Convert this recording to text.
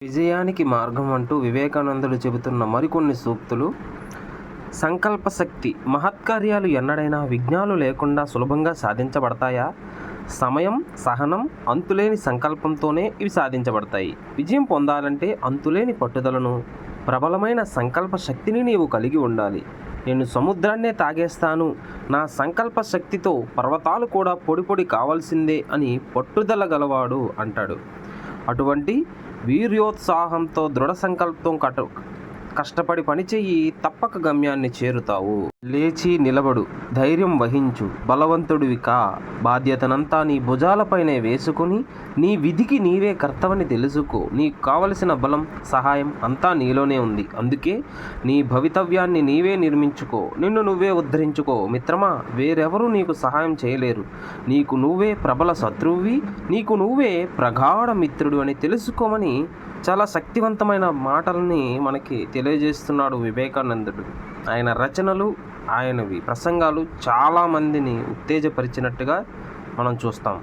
విజయానికి మార్గం అంటూ వివేకానందుడు చెబుతున్న మరికొన్ని సూక్తులు. సంకల్ప శక్తి. మహత్కార్యాలు ఎన్నడైనా విఘ్నాలు లేకుండా సులభంగా సాధించబడతాయా? సమయం, సహనం, అంతులేని సంకల్పంతోనే ఇవి సాధించబడతాయి. విజయం పొందాలంటే అంతులేని పట్టుదలను, ప్రబలమైన సంకల్ప శక్తిని నీవు కలిగి ఉండాలి. నేను సముద్రాన్నే తాగేస్తాను, నా సంకల్ప శక్తితో పర్వతాలు కూడా పొడి పొడి కావాల్సిందే అని పట్టుదల గలవాడు అంటాడు. అటువంటి వీర్యోత్సాహంతో దృఢ సంకల్పంతో కష్టపడి పనిచేయి, తప్పక గమ్యాన్ని చేరుతావు. లేచి నిలబడు, ధైర్యం వహించు, బలవంతుడివి కా. బాధ్యతనంతా నీ భుజాలపైనే వేసుకుని నీ విధికి నీవే కర్తవని తెలుసుకో. నీకు కావలసిన బలం, సహాయం అంతా నీలోనే ఉంది. అందుకే నీ భవితవ్యాన్ని నీవే నిర్మించుకో, నిన్ను నువ్వే ఉద్ధరించుకో. మిత్రమా, వేరెవరూ నీకు సహాయం చేయలేరు. నీకు నువ్వే ప్రబల శత్రువువి, నీకు నువ్వే ప్రగాఢ మిత్రుడు అని తెలుసుకోమని చాలా శక్తివంతమైన మాటల్ని మనకి తెలియజేస్తున్నాడు వివేకానందుడు. ఆయన రచనలు, ఆయనవి ప్రసంగాలు చాలామందిని ఉత్తేజపరిచినట్టుగా మనం చూస్తాం.